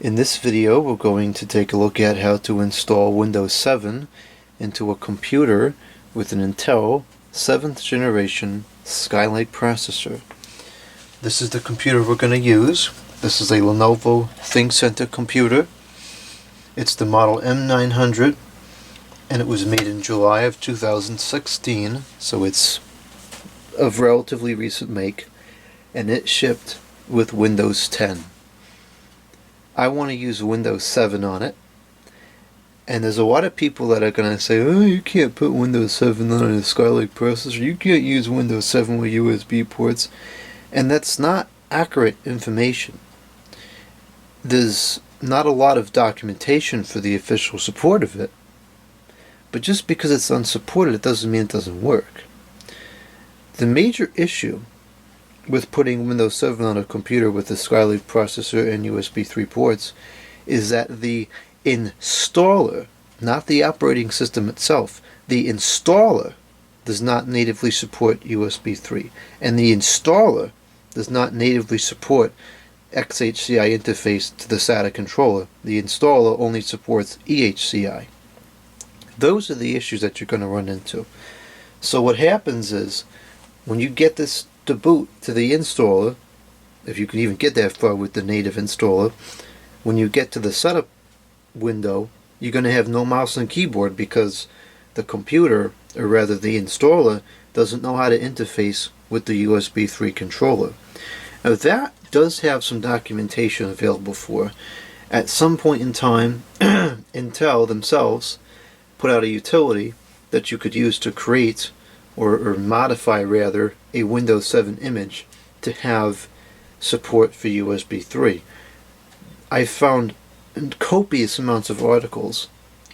In this video, we're going to take a look at how to install Windows 7 into a computer with an Intel 7th generation Skylake processor. This is the computer we're going to use. This is a Lenovo ThinkCenter computer. It's the model M900 and it was made in July of 2016, so it's of relatively recent make, and it shipped with Windows 10. I want to use Windows 7 on it, and there's a lot of people that are going to say, oh, you can't put Windows 7 on a Skylake processor, you can't use Windows 7 with USB ports, and that's not accurate information. There's not a lot of documentation for the official support of it, but just because it's unsupported, it doesn't mean it doesn't work. The major issue with putting Windows 7 on a computer with a Skylake processor and USB 3 ports is that the installer, not the operating system itself, the installer does not natively support USB 3, and the installer does not natively support XHCI interface to the SATA controller. The installer only supports EHCI. Those are the issues that you're going to run into. So what happens is, when you get this to boot to the installer, if you can even get that far with the native installer, when you get to the setup window, you're going to have no mouse and keyboard because the computer, or rather the installer, doesn't know how to interface with the USB 3 controller. Now that does have some documentation available for. At some point in time, Intel themselves put out a utility that you could use to create or modify rather a Windows 7 image to have support for USB 3. I found copious amounts of articles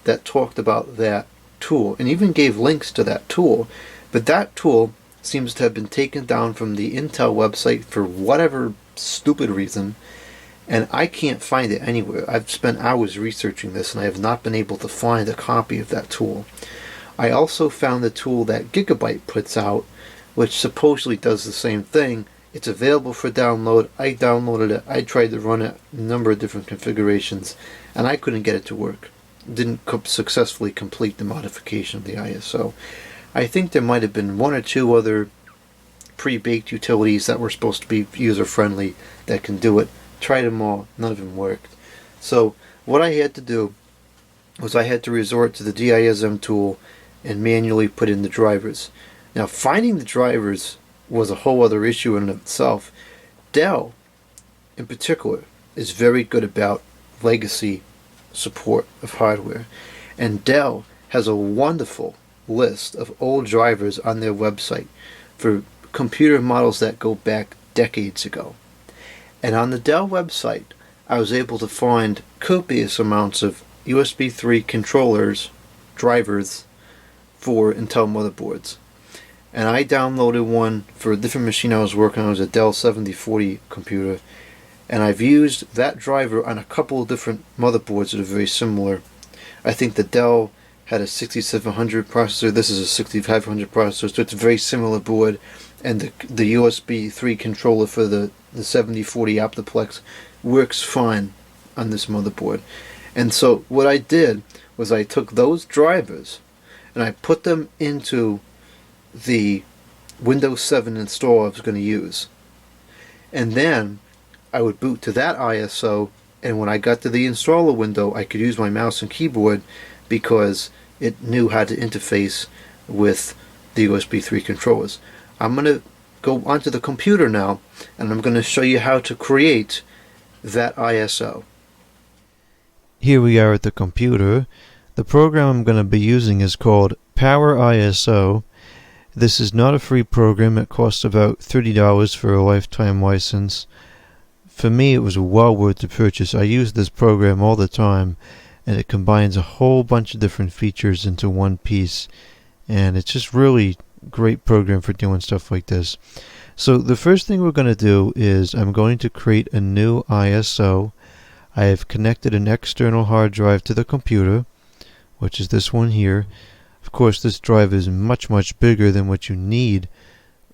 that talked about that tool and even gave links to that tool, but that tool seems to have been taken down from the Intel website for whatever stupid reason, and I can't find it anywhere. I've spent hours researching this and I have not been able to find a copy of that tool. I also found the tool that Gigabyte puts out, which supposedly does the same thing. It's available for download. I downloaded it. I tried to run it in a number of different configurations, and I couldn't get it to work. Didn't successfully complete the modification of the ISO. I think there might have been one or two other pre-baked utilities that were supposed to be user-friendly that can do it. Tried them all. None of them worked. So what I had to do was I had to resort to the DISM tool and manually put in the drivers. Now, finding the drivers was a whole other issue in itself. Dell, in particular, is very good about legacy support of hardware, and Dell has a wonderful list of old drivers on their website for computer models that go back decades ago. And on the Dell website, I was able to find copious amounts of USB 3 controllers, drivers, for Intel motherboards. And I downloaded one for a different machine I was working on. It was a Dell 7040 computer, and I've used that driver on a couple of different motherboards that are very similar. I think the Dell had a 6700 processor, this is a 6500 processor, so it's a very similar board, and the USB 3 controller for the 7040 Optiplex works fine on this motherboard. And so what I did was I took those drivers and I put them into the Windows 7 installer I was going to use. And then I would boot to that ISO, and when I got to the installer window, I could use my mouse and keyboard because it knew how to interface with the USB 3 controllers. I'm going to go onto the computer now, and I'm going to show you how to create that ISO. Here we are at the computer. The program I'm going to be using is called Power ISO. This is not a free program. It costs about $30 for a lifetime license. For me, it was well worth the purchase. I use this program all the time, and it combines a whole bunch of different features into one piece, and it's just really great program for doing stuff like this. So the first thing we're going to do is I'm going to create a new ISO. I have connected an external hard drive to the computer, which is this one here. Of course, this drive is much bigger than what you need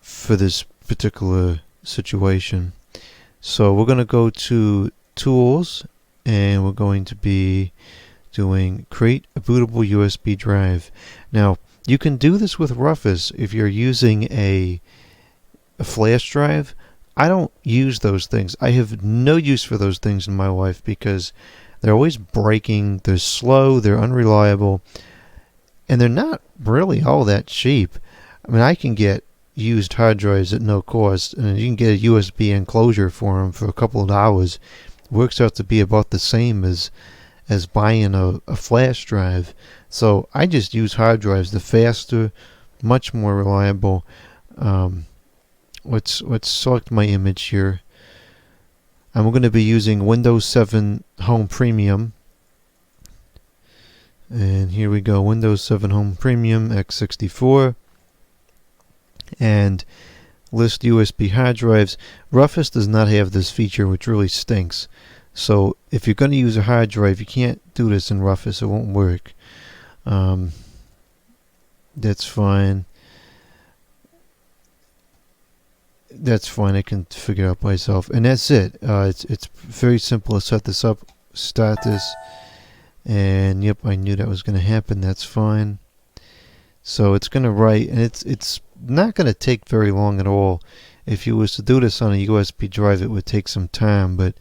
for this particular situation. So we're going to go to Tools, and we're going to be doing create a bootable USB drive. Now, you can do this with Rufus if you're using a flash drive. I don't use those things. I have no use for those things in my life because they're always breaking, they're slow, they're unreliable, and they're not really all that cheap. I mean, I can get used hard drives at no cost, and you can get a USB enclosure for them for a couple of dollars. It works out to be about the same as buying a flash drive. So I just use hard drives. They're faster, much more reliable. Let's select my image here. I'm going to be using Windows 7 Home Premium. And here we go, Windows 7 Home Premium x64. And list USB hard drives. Rufus does not have this feature, which really stinks. So if you're going to use a hard drive, you can't do this in Rufus. It won't work. That's fine. That's fine. I can figure it out myself. And that's it. It's very simple to set this up. Start this. And yep, I knew that was going to happen. That's fine. So it's going to write, and it's not going to take very long at all. If you was to do this on a USB drive, it would take some time, but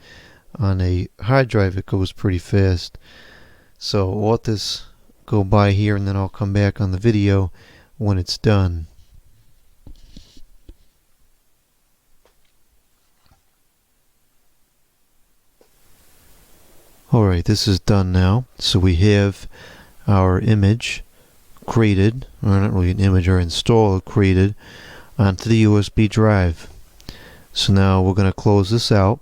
on a hard drive it goes pretty fast. So I'll let this go by here, and then I'll come back on the video when it's done. Alright, this is done now. So we have our image created, or not really an image, or installer created onto the USB drive. So now we're going to close this out.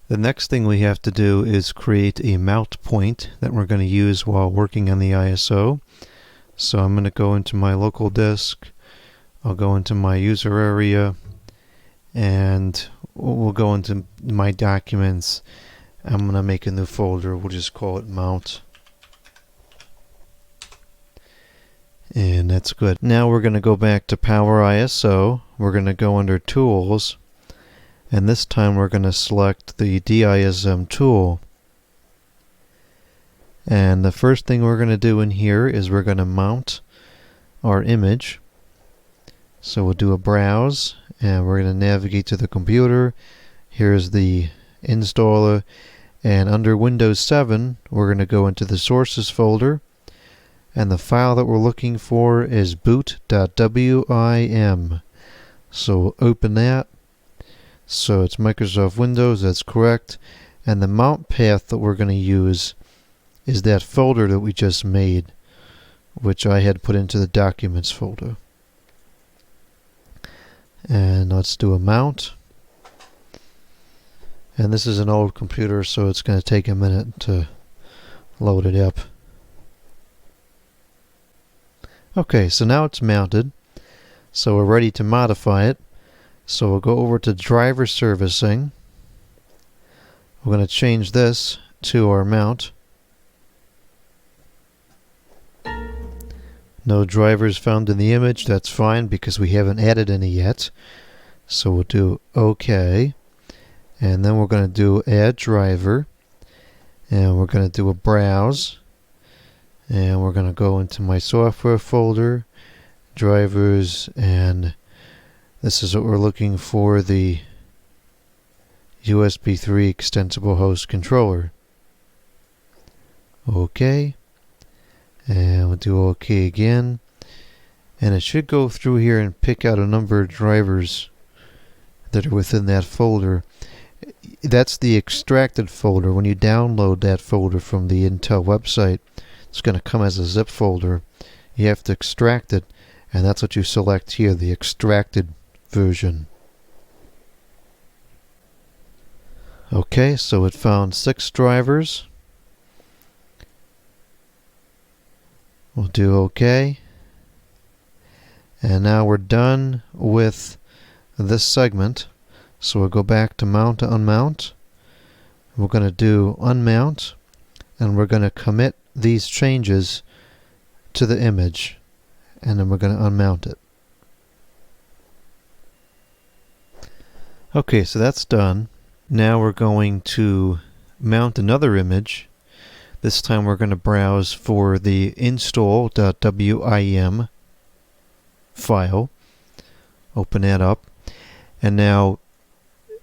The next thing we have to do is create a mount point that we're going to use while working on the ISO. So I'm going to go into my local disk, I'll go into my user area, and we'll go into my documents. I'm going to make a new folder. We'll just call it mount. And that's good. Now we're going to go back to Power ISO. We're going to go under Tools. And this time we're going to select the DISM tool. And the first thing we're going to do in here is we're going to mount our image. So we'll do a browse, and we're going to navigate to the computer. Here's the installer, and under Windows 7 we're going to go into the sources folder, and the file that we're looking for is boot.wim. So we'll open that. So it's Microsoft Windows, that's correct, and the mount path that we're going to use is that folder that we just made, which I had put into the documents folder. And let's do a mount. And this is an old computer, so it's going to take a minute to load it up. Okay, so now it's mounted. So we're ready to modify it. So we'll go over to driver servicing. We're going to change this to our mount. No drivers found in the image. That's fine because we haven't added any yet. So we'll do OK. And then we're going to do add driver, and we're going to do a browse, and we're going to go into my software folder, drivers, and this is what we're looking for, the USB 3 extensible host controller. OK, and we'll do OK again, and it should go through here and pick out a number of drivers that are within that folder. That's the extracted folder. When you download that folder from the Intel website, it's going to come as a zip folder. You have to extract it, and that's what you select here, the extracted version. Okay, so it found 6 drivers. We'll do OK. And now we're done with this segment. So we'll go back to mount to unmount. We're going to do unmount, and we're going to commit these changes to the image, and then we're going to unmount it. Okay, so that's done. Now we're going to mount another image. This time we're going to browse for the install.wim file. Open that up. And now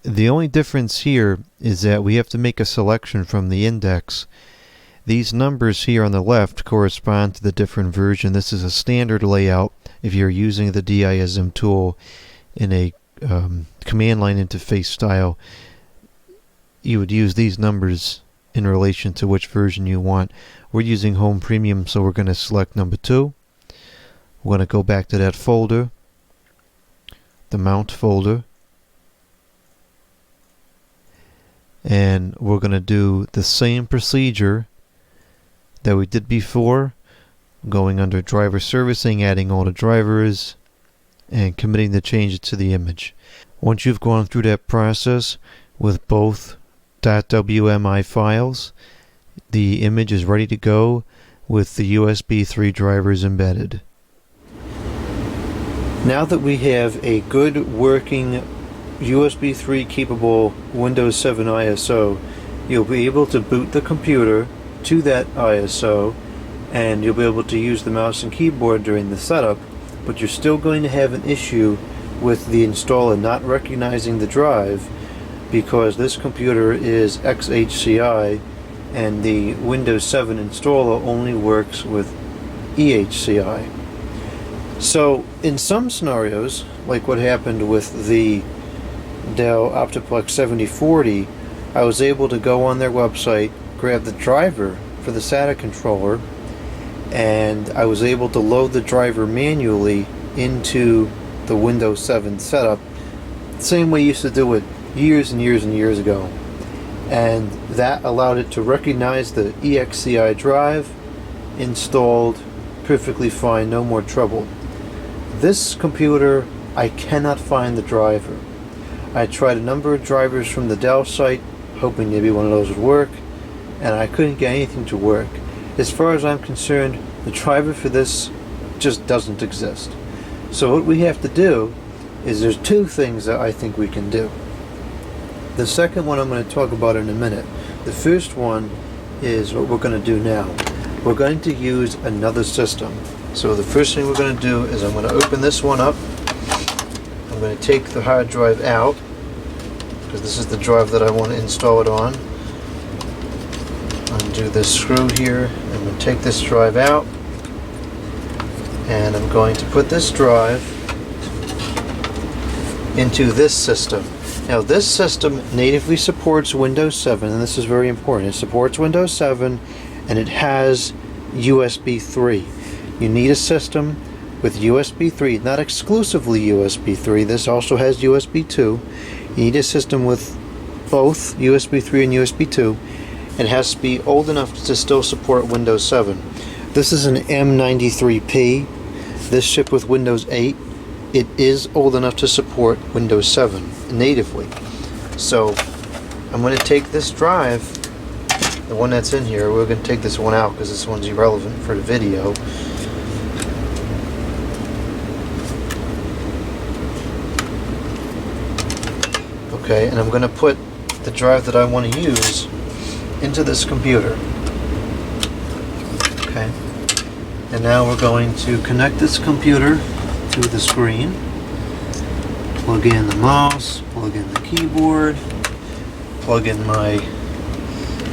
the only difference here is that we have to make a selection from the index. These numbers here on the left correspond to the different version. This is a standard layout. If you're using the DISM tool in a command line interface style, you would use these numbers in relation to which version you want. We're using Home Premium, so we're going to select number 2. We're going to go back to that folder, the mount folder, and we're going to do the same procedure that we did before, going under driver servicing, adding all the drivers, and committing the changes to the image. Once you've gone through that process with both .wmi files, the image is ready to go with the USB 3 drivers embedded. Now that we have a good working USB 3 capable Windows 7 ISO, you'll be able to boot the computer to that ISO, and you'll be able to use the mouse and keyboard during the setup, but you're still going to have an issue with the installer not recognizing the drive, because this computer is XHCI and the Windows 7 installer only works with EHCI. So in some scenarios, like what happened with the Dell Optiplex 7040, I was able to go on their website, grab the driver for the SATA controller, and I was able to load the driver manually into the Windows 7 setup, the same way I used to do it years and years and years ago. And that allowed it to recognize the EXCI drive, installed perfectly fine, no more trouble. This computer, I cannot find the driver. I tried a number of drivers from the Dell site, hoping maybe one of those would work, and I couldn't get anything to work. As far as I'm concerned, the driver for this just doesn't exist. So what we have to do is, there's two things that I think we can do. The second one I'm going to talk about in a minute. The first one is what we're going to do now. We're going to use another system. So the first thing we're going to do is I'm going to open this one up. I'm going to take the hard drive out, because this is the drive that I want to install it on. Undo this screw here. I'm going to take this drive out, and I'm going to put this drive into this system. Now this system natively supports Windows 7, and this is very important. It supports Windows 7, and it has USB 3. You need a system with USB 3, not exclusively USB 3. This also has USB 2. You need a system with both USB 3 and USB 2. It has to be old enough to still support Windows 7. This is an M93P. This shipped with Windows 8. It is old enough to support Windows 7 natively. So I'm going to take this drive, the one that's in here. We're going to take this one out because this one's irrelevant for the video. Okay, and I'm going to put the drive that I want to use into this computer. Okay, and now we're going to connect this computer to the screen, plug in the mouse, plug in the keyboard, plug in my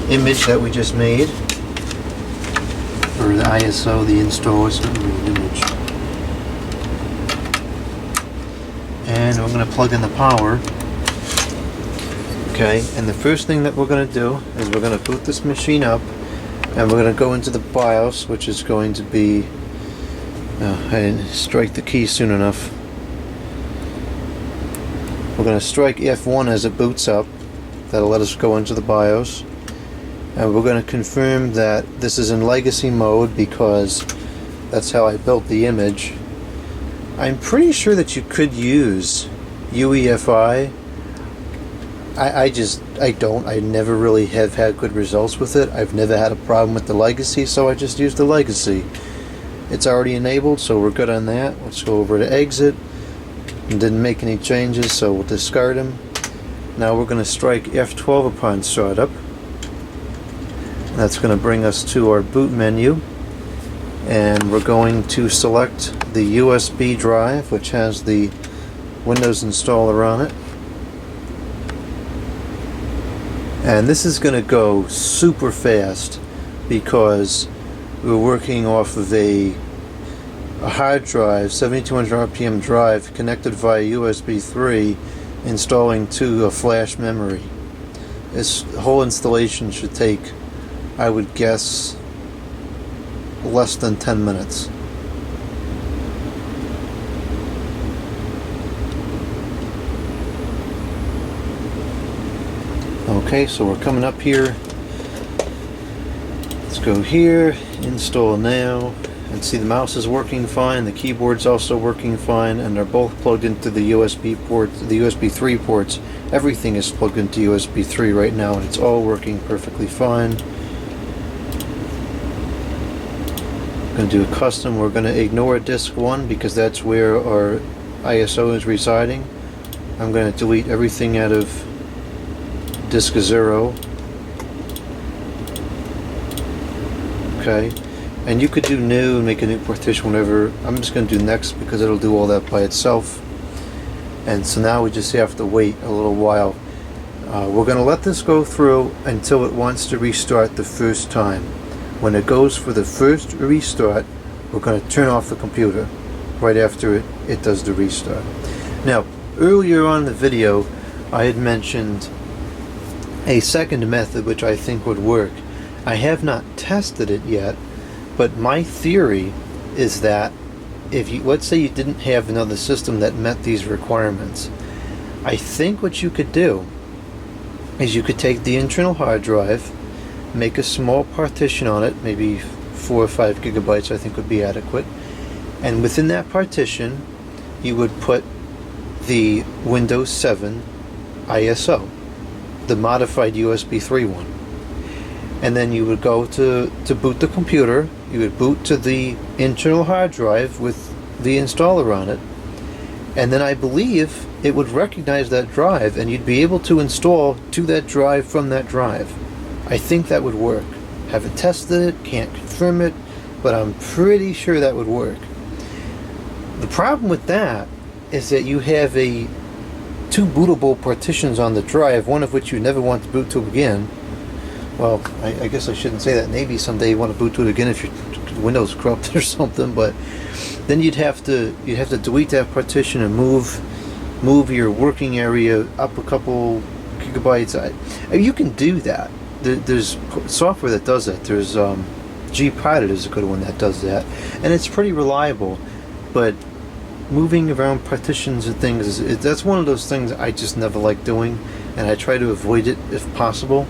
image that we just made, or the ISO, the install image, and we're going to plug in the power. Okay, and the first thing that we're going to do is we're going to boot this machine up, and we're going to go into the BIOS, which is going to be, I didn't strike the key soon enough. We're going to strike F1 as it boots up. That'll let us go into the BIOS. And we're going to confirm that this is in legacy mode, because that's how I built the image. I'm pretty sure that you could use UEFI. I never really have had good results with it. I've never had a problem with the legacy, so I just use the legacy. It's already enabled, so we're good on that. Let's go over to exit. And didn't make any changes, so we'll discard them. Now we're going to strike F12 upon startup. That's going to bring us to our boot menu, and we're going to select the USB drive, which has the Windows installer on it. And this is going to go super fast because we're working off of a hard drive, 7200 RPM drive, connected via USB 3, installing to a flash memory. This whole installation should take, I would guess, less than 10 minutes. Okay, so we're coming up here. Let's go here, install now, and see the mouse is working fine, the keyboard's also working fine, and they're both plugged into the USB ports, the USB 3 ports. Everything is plugged into USB 3 right now, and it's all working perfectly fine. I'm going to do a custom. We're going to ignore disk 1 because that's where our ISO is residing. I'm going to delete everything out of disk 0. Okay, and you could do new and make a new partition, whatever. I'm just going to do next because it'll do all that by itself. And so now we just have to wait a little while. We're going to let this go through until it wants to restart the first time. When it goes for the first restart, we're going to turn off the computer right after it does the restart. Now, earlier on in the video, I had mentioned a second method which I think would work. I have not tested it yet, but my theory is that if you, let's say you didn't have another system that met these requirements, I think what you could do is you could take the internal hard drive, make a small partition on it, maybe 4 or 5 gigabytes I think would be adequate, and within that partition you would put the Windows 7 ISO, the modified USB 3 one. And then you would go to boot the computer, you would boot to the internal hard drive with the installer on it, and then I believe it would recognize that drive and you'd be able to install to that drive from that drive. I think that would work. Haven't tested it, can't confirm it, but I'm pretty sure that would work. The problem with that is that you have two bootable partitions on the drive, one of which you never want to boot to again. Well, I guess I shouldn't say that. Maybe someday you want to boot to it again if your Windows corrupted or something. But then you'd have to delete that partition and move your working area up a couple gigabytes. You can do that. There's software that does that. There's Gpilot is a good one that does that, and it's pretty reliable. But moving around partitions and things that's one of those things I just never like doing, and I try to avoid it if possible.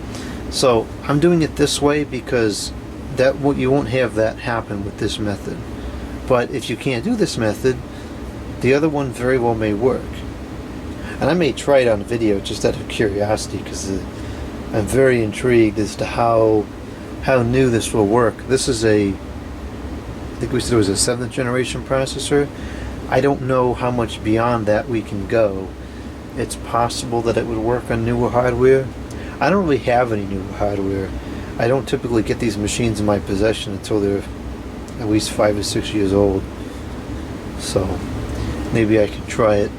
So I'm doing it this way because you won't have that happen with this method. But if you can't do this method, the other one very well may work. And I may try it on video just out of curiosity because I'm very intrigued as to how new this will work. This is I think we said it was a 7th generation processor. I don't know how much beyond that we can go. It's possible that it would work on newer hardware. I don't really have any new hardware. I don't typically get these machines in my possession until they're at least 5 or 6 years old. So maybe I could try it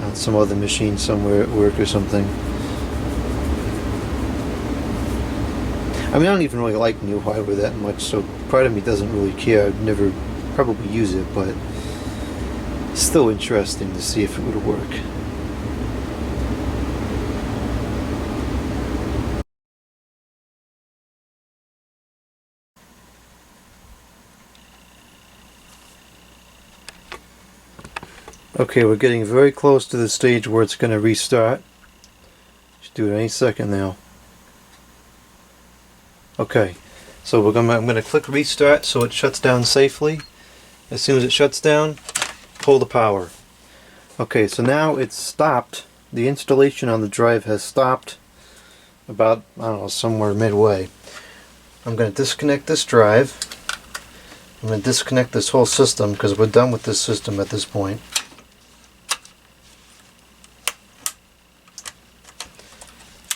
on some other machine somewhere at work or something. I mean, I don't even really like new hardware that much, so part of me doesn't really care. I'd never probably use it, but it's still interesting to see if it would work. Okay, we're getting very close to the stage where it's going to restart. Should do it any second now. Okay, so I'm going to click restart so it shuts down safely. As soon as it shuts down, pull the power. Okay, so now it's stopped. The installation on the drive has stopped about, I don't know, somewhere midway. I'm going to disconnect this drive. I'm going to disconnect this whole system because we're done with this system at this point.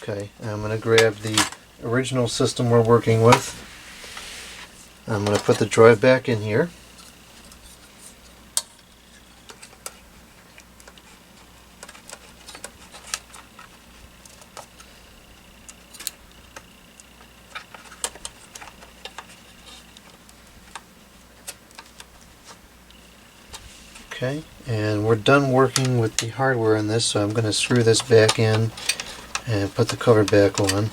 Okay, and I'm going to grab the original system we're working with. I'm going to put the drive back in here. Okay, and we're done working with the hardware in this, so I'm going to screw this back in and put the cover back on.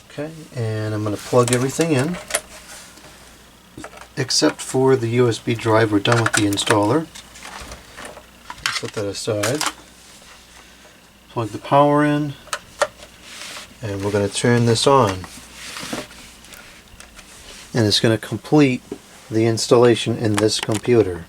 Okay, and I'm going to plug everything in, except for the USB drive. We're done with the installer. Put that aside. Plug the power in, and we're going to turn this on. And it's going to complete the installation in this computer.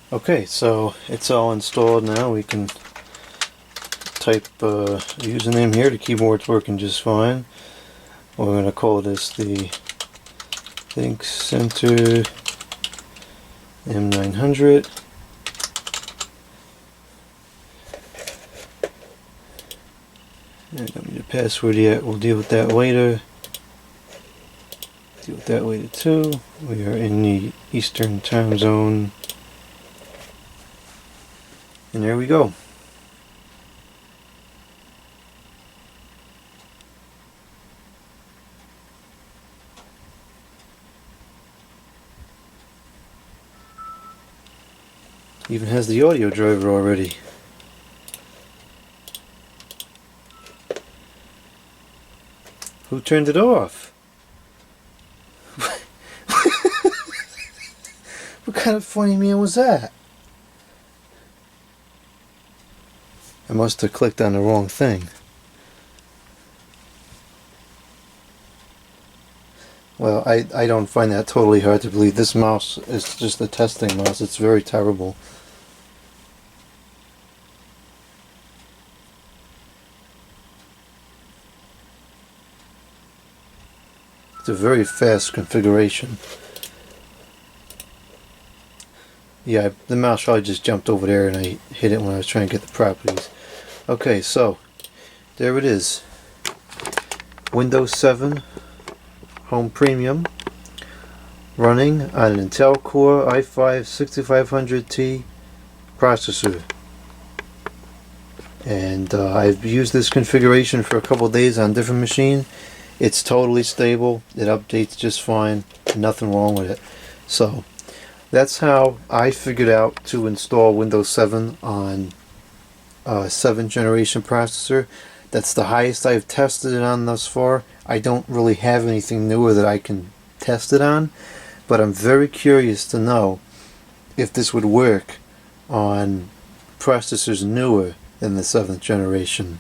Okay, so it's all installed now. We can type username here. The keyboard's working just fine. We're going to call this the Think Center M900. And don't need a password yet. We'll deal with that later. Deal with that later too. We are in the Eastern time zone. And there we go. Even has the audio driver already. Who turned it off? What kind of funny man was that? I must have clicked on the wrong thing. Well, I don't find that totally hard to believe. This mouse is just a testing mouse. It's very terrible. It's a very fast configuration. Yeah, the mouse probably just jumped over there and I hit it when I was trying to get the properties. Okay, so there it is. Windows 7 Home Premium running on an Intel Core i5-6500T processor. And I've used this configuration for a couple days on different machines. It's totally stable. It updates just fine. Nothing wrong with it. So that's how I figured out to install Windows 7 on a 7th generation processor. That's the highest I've tested it on thus far. I don't really have anything newer that I can test it on, but I'm very curious to know if this would work on processors newer than the 7th generation.